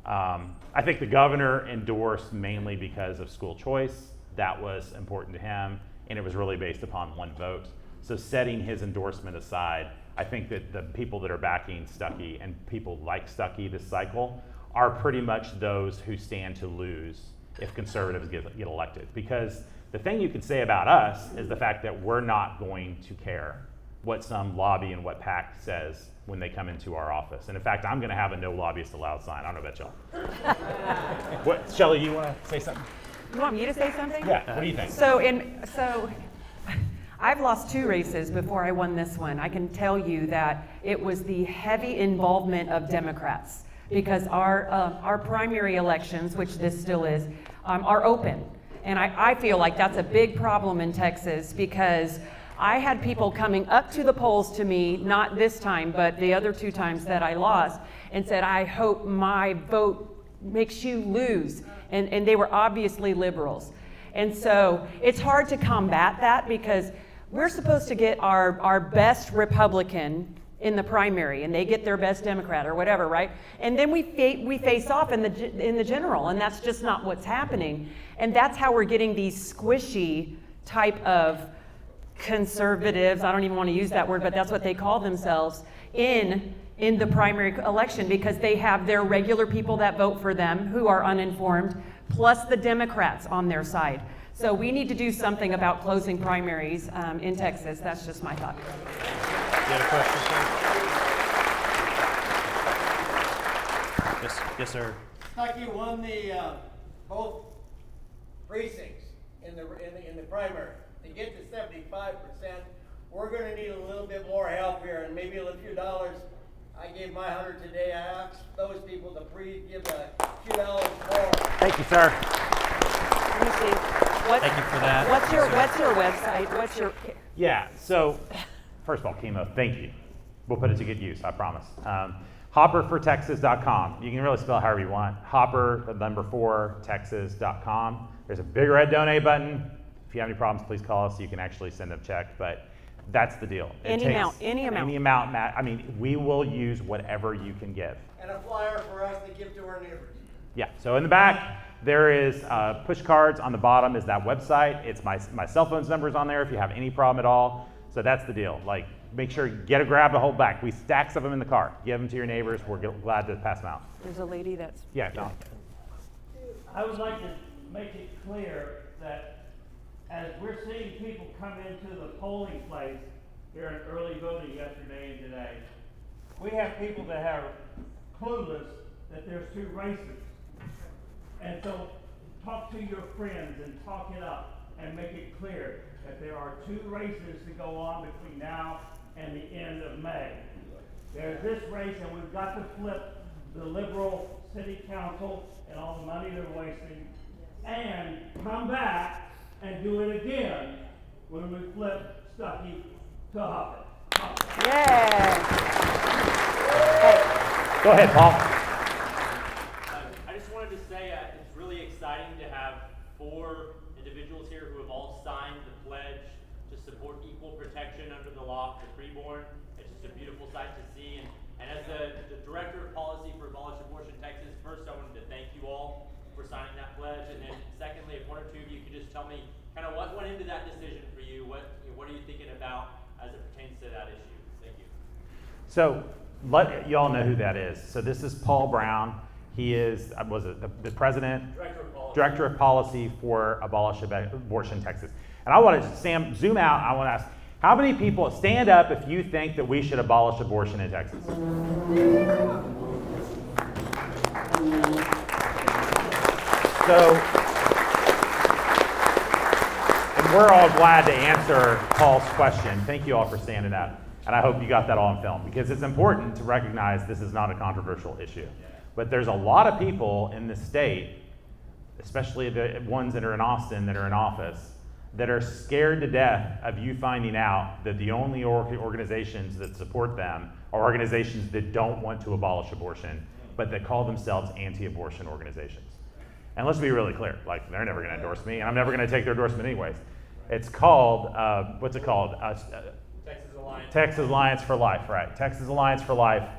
I think the governor endorsed mainly because of school choice. That was important to him, and it was really based upon one vote. So setting his endorsement aside, I think that the people that are backing Stuckey and people like Stuckey this cycle are pretty much those who stand to lose if conservatives get elected. Because the thing you can say about us is the fact that we're not going to care what some lobby and what PAC says when they come into our office. And in fact, I'm gonna have a no lobbyist allowed sign. I don't know about y'all. What, Shelley, you wanna say something? You want me to say something? Yeah, what do you think? So I've lost 2 races before I won this one. I can tell you that it was the heavy involvement of Democrats, because our primary elections, which this still is, are open. And I feel like that's a big problem in Texas, because I had people coming up to the polls to me, not this time, but the other 2 times that I lost, and said, I hope my vote makes you lose. And they were obviously liberals. And so it's hard to combat that, because we're supposed to get our best Republican in the primary, and they get their best Democrat or whatever, right? And then we face off in the general, and that's just not what's happening. And that's how we're getting these squishy type of conservatives, I don't even want to use that word, but that's what they call themselves, in the primary election, because they have their regular people that vote for them who are uninformed, plus the Democrats on their side. So we need to do something about closing primaries in Texas. That's just my thought. You had a question, sir? Yes, sir. Stuckey won the both precincts in the primary. To get to 75%, we're going to need a little bit more help here, and maybe a few dollars. I gave my 100 today. I asked those people to give a few dollars more. Thank you, sir. Let me see. Thank you for that. What's your website? Yeah, so first of all, Chemo, thank you. We'll put it to good use, I promise. Hopperfortexas.com. You can really spell however you want. Hopper4texas.com. There's a big red donate button. If you have any problems, please call us so you can actually send a check. But that's the deal. Any amount. Any amount, Matt. I mean, we will use whatever you can give. And a flyer for us to give to our neighbors. Yeah, so in the back, there is push cards. On the bottom is that website. It's my cell phone's numbers on there if you have any problem at all. So that's the deal. Like, make sure you get a grab a hold back. We stacks of them in the car. Give them to your neighbors. We're glad to pass them out. There's a lady that's... Yeah, no. I would like to make it clear that as we're seeing people come into the polling place here in early voting yesterday and today, we have people that are clueless that there's 2 races. And so talk to your friends and talk it up and make it clear that there are 2 races to go on between now and the end of May. There's this race, and we've got to flip the liberal city council and all the money they're wasting, and come back and do it again when we flip Stuckey to Hopper. Yeah. Go ahead, Paul. I just wanted to say it's really exciting to have 4 individuals here who have all signed the pledge to support equal protection under the law for preborn. It's just a beautiful sight to see. And as the Director of Policy for Abolish Abortion Texas, first I wanted to thank you all for signing that pledge. And then secondly, if 1 or 2 of you could just tell me kind of what went into that decision for you. What are you thinking about as it pertains to that issue? Thank you. So let you all know who that is. So this is Paul Brown. He is, the president? Director of Policy for Abolish Abortion Texas. And I want to, Sam, zoom out. I want to ask, How many people, stand up if you think that we should abolish abortion in Texas? So, and we're all glad to answer Paul's question. Thank you all for standing up. And I hope you got that all on film, because it's important to recognize this is not a controversial issue. But there's a lot of people in the state, especially the ones that are in Austin that are in office, that are scared to death of you finding out that the only organizations that support them are organizations that don't want to abolish abortion, but that call themselves anti-abortion organizations. And let's be really clear, like, they're never gonna endorse me, and I'm never gonna take their endorsement anyways. It's called, what's it called? Texas Alliance for Life, right? Texas Alliance for Life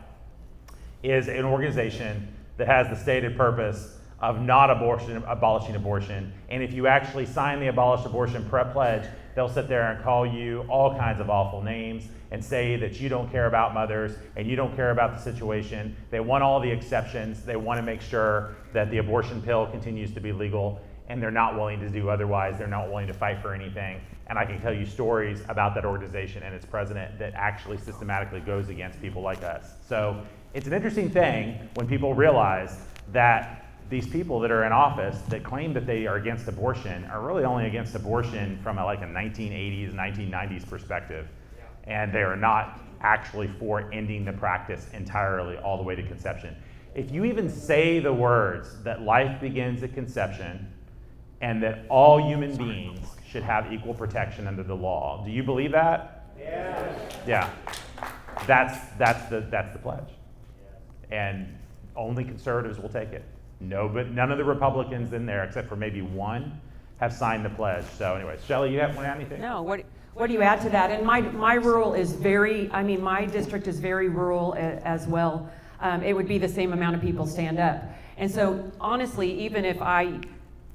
is an organization that has the stated purpose of not abolishing abortion. And if you actually sign the Abolish Abortion Pledge, they'll sit there and call you all kinds of awful names and say that you don't care about mothers and you don't care about the situation. They want all the exceptions. They want to make sure that the abortion pill continues to be legal, and they're not willing to do otherwise. They're not willing to fight for anything. And I can tell you stories about that organization and its president that actually systematically goes against people like us. So it's an interesting thing when people realize that these people that are in office that claim that they are against abortion are really only against abortion from like a 1980s, 1990s perspective. And they are not actually for ending the practice entirely all the way to conception. If you even say the words that life begins at conception and that all human beings should have equal protection under the law, do you believe that? Yeah. That's the pledge. And only conservatives will take it. No, but none of the Republicans in there, except for maybe one, have signed the pledge. So anyways, Shelley, you want to add anything? No, what do you add to that? And my rural is my district is very rural as well. It would be the same amount of people stand up. And so honestly, even if I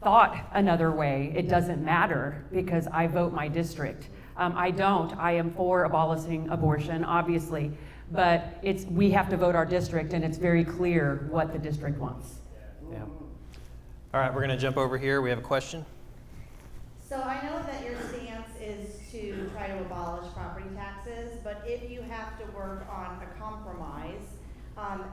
thought another way, it doesn't matter because I vote my district. I am for abolishing abortion, obviously, but we have to vote our district, and it's very clear what the district wants. Yeah. All right, we're going to jump over here. We have a question. So I know that your stance is to try to abolish property taxes, but if you have to work on a compromise,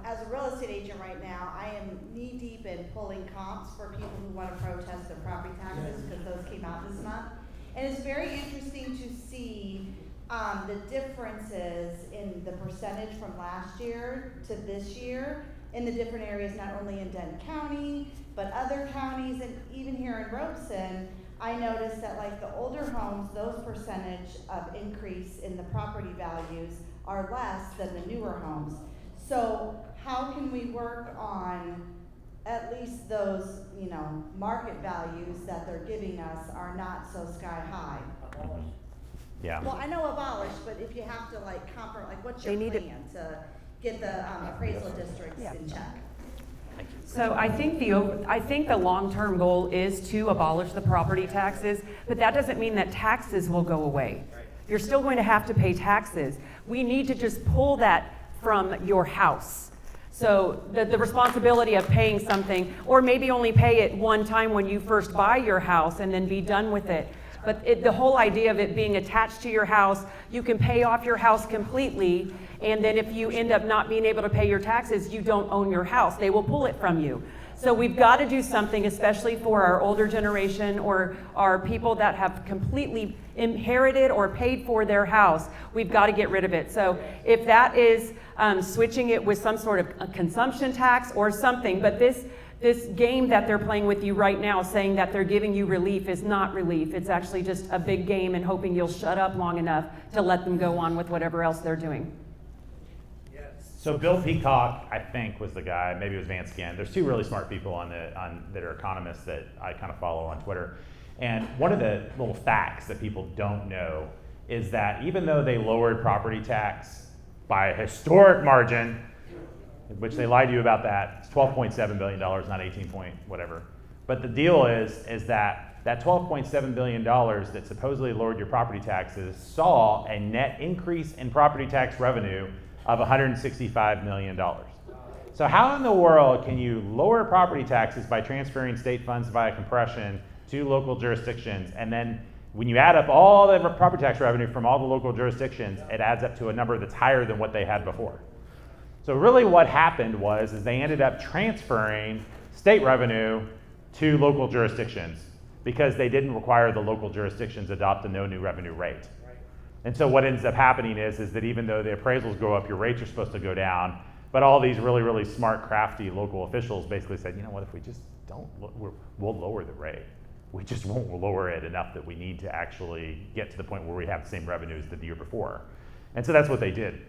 as a real estate agent right now, I am knee-deep in pulling comps for people who want to protest their property taxes because those came out this month. And it's very interesting to see the differences in the percentage from last year to this year in the different areas, not only in Denton County, but other counties, and even here in Robson. I noticed that like the older homes, those percentage of increase in the property values are less than the newer homes. So how can we work on at least those, market values that they're giving us are not so sky high? Yeah. Well, I know abolish, but if you have to what's your plan to get the appraisal districts in check? So I think the long-term goal is to abolish the property taxes, but that doesn't mean that taxes will go away. You're still going to have to pay taxes. We need to just pull that from your house. So the responsibility of paying something, or maybe only pay it one time when you first buy your house and then be done with it. But the whole idea of it being attached to your house, you can pay off your house completely, and then if you end up not being able to pay your taxes, you don't own your house. They will pull it from you. So we've got to do something, especially for our older generation or our people that have completely inherited or paid for their house. We've got to get rid of it. So if that is switching it with some sort of a consumption tax or something, but this game that they're playing with you right now, saying that they're giving you relief, is not relief. It's actually just a big game and hoping you'll shut up long enough to let them go on with whatever else they're doing. So Bill Peacock, I think, was the guy. Maybe it was Van Skin. There's two really smart people that are economists that I kind of follow on Twitter. And one of the little facts that people don't know is that even though they lowered property tax by a historic margin, which they lied to you about that, it's $12.7 billion, not 18 point whatever. But the deal is that $12.7 billion that supposedly lowered your property taxes saw a net increase in property tax revenue of $165 million. So how in the world can you lower property taxes by transferring state funds via compression to local jurisdictions and then When you add up all the property tax revenue from all the local jurisdictions, it adds up to a number that's higher than what they had before. So really what happened is they ended up transferring state revenue to local jurisdictions because they didn't require the local jurisdictions adopt a no new revenue rate. And so what ends up happening is that even though the appraisals go up, your rates are supposed to go down, but all these really, really smart, crafty local officials basically said, you know what, if we just don't, we'll lower the rate. We just won't lower it enough that we need to actually get to the point where we have the same revenues that the year before. And so that's what they did.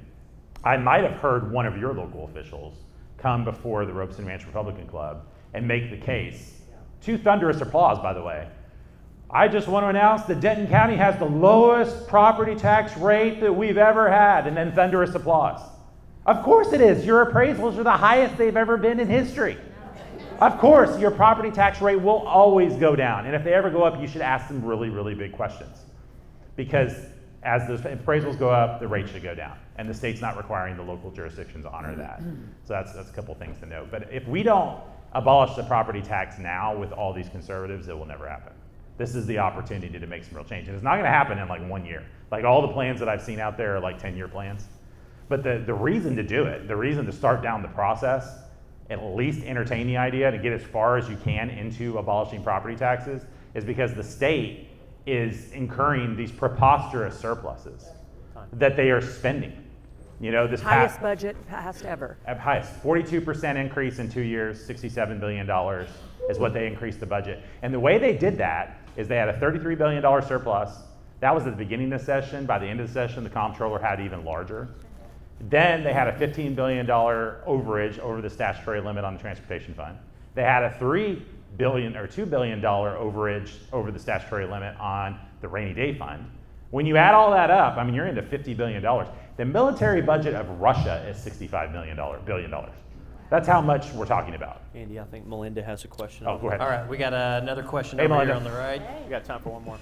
I might have heard one of your local officials come before the Robson Ranch Republican Club and make the case. To thunderous applause, by the way. I just want to announce that Denton County has the lowest property tax rate that we've ever had, and then thunderous applause. Of course it is. Your appraisals are the highest they've ever been in history. Of course, your property tax rate will always go down. And if they ever go up, you should ask them really, really big questions. Because as the appraisals go up, the rate should go down. And the state's not requiring the local jurisdictions to honor that. So that's a couple things to note. But if we don't abolish the property tax now with all these conservatives, it will never happen. This is the opportunity to make some real change. And it's not going to happen in like 1 year. Like all the plans that I've seen out there are like 10-year plans. But the reason to do it, the reason to start down the process, at least entertain the idea to get as far as you can into abolishing property taxes, is because the state is incurring these preposterous surpluses that they are spending. You know, this Highest budget past ever. Highest, 42% increase in 2 years, $67 billion is what they increased the budget. And the way they did that is they had a $33 billion surplus. That was at the beginning of the session. By the end of the session, the comptroller had even larger. Then they had a $15 billion overage over the statutory limit on the transportation fund. They had a $2 billion overage over the statutory limit on the rainy day fund. When you add all that up, I mean, you're into $50 billion. The military budget of Russia is $65 billion. That's how much we're talking about. Andy, I think Melinda has a question. Oh, go ahead. All right, we got another question Hey, over Melinda. here on the right. We got time for one more.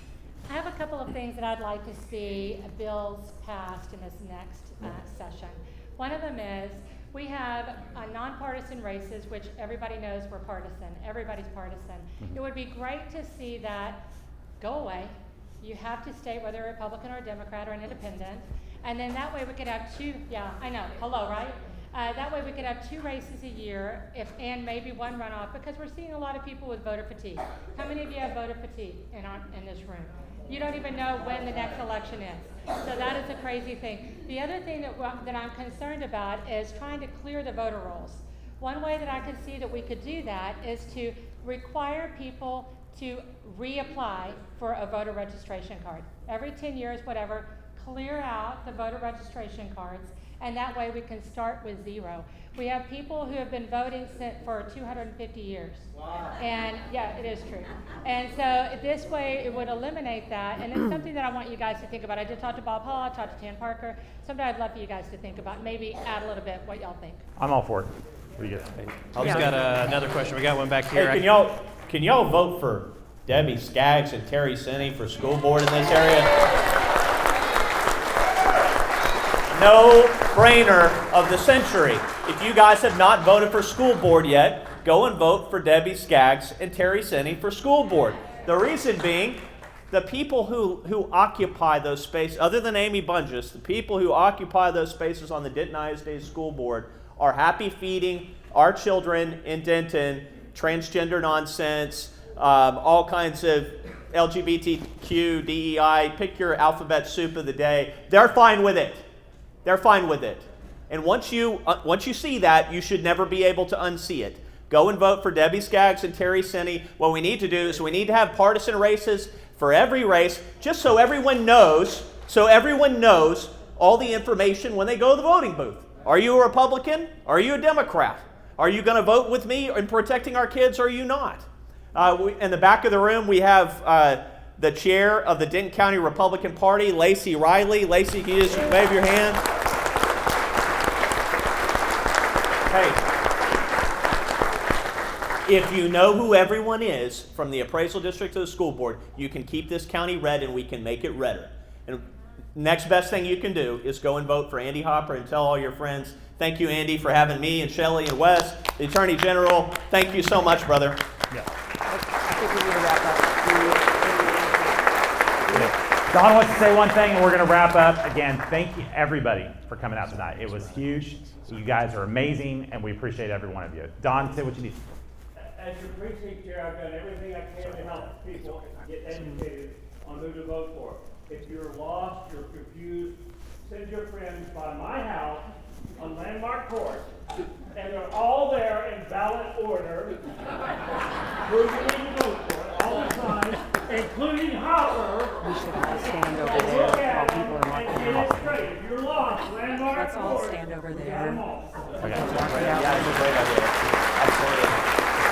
I have a couple of things that I'd like to see bills passed in this next session. One of them is we have nonpartisan races, which everybody knows we're partisan. Everybody's partisan. It would be great to see that go away. You have to state whether a Republican or a Democrat or an independent. And then that way we could have two, yeah, I know, hello, right? That way we could have 2 races a year and maybe 1 runoff, because we're seeing a lot of people with voter fatigue. How many of you have voter fatigue in this room? You don't even know when the next election is. So that is a crazy thing. The other thing that I'm concerned about is trying to clear the voter rolls. One way that I could see that we could do that is to require people to reapply for a voter registration card. Every 10 years, whatever, clear out the voter registration cards, and that way we can start with 0. We have people who have been voting for 250 years. Wow. And yeah, it is true. And so this way it would eliminate that, and it's something that I want you guys to think about. I did talk to Bob Hall, I talked to Tan Parker, something I'd love for you guys to think about, maybe add a little bit what y'all think. I'm all for it. What do you get? I've just got another question. We got one back here. Hey, can y'all vote for Debbie Skaggs and Terry Sinney for school board in this area? No brainer of the century. If you guys have not voted for school board yet, go and vote for Debbie Skaggs and Terry Sinney for school board. The reason being, the people who occupy those spaces, other than Amy Bunges, the people who occupy those spaces on the Denton ISD school board are happy feeding our children in Denton transgender nonsense, all kinds of LGBTQ, DEI, pick your alphabet soup of the day. They're fine with it. They're fine with it. And once you see that, you should never be able to unsee it. Go and vote for Debbie Skaggs and Terry Sinney. What we need to do is we need to have partisan races for every race, just so everyone knows all the information when they go to the voting booth. Are you a Republican? Are you a Democrat? Are you going to vote with me in protecting our kids, or are you not? In the back of the room, we have the chair of the Denton County Republican Party, Lacey Riley. Lacey, can you just wave your hand? Hey, if you know who everyone is from the appraisal district to the school board, you can keep this county red and we can make it redder. And next best thing you can do is go and vote for Andy Hopper and tell all your friends. Thank you, Andy, for having me and Shelley and Wes, the Attorney General. Thank you so much, brother. I think we need to wrap up. Don wants to say one thing, and we're going to wrap up. Again, thank you, everybody, for coming out tonight. It was huge. You guys are amazing, and we appreciate every one of you. Don, say what you need. As your precinct chair, I've done everything I can to help people get educated on who to vote for. If you're lost, you're confused, send your friends by my house on Landmark Court, and they're all there in ballot order, who you need to vote for, all the time, including Hopper. We should all stand over there while people are walking out. If you're lost, Landmark Let's all Court. stand over we got there. 'em all. Okay.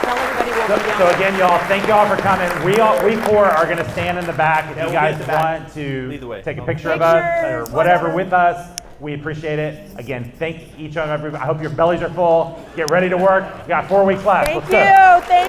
Tell everybody we'll be down. So again, y'all, thank y'all for coming. We four are going to stand in the back. If Yeah, you we'll be guys at the back. want to Lead the way. take a picture of us or whatever with us, we appreciate it. Again, thank each and everybody. I hope your bellies are full. Get ready to work. You got 4 weeks left. Thank Let's go. you. Thank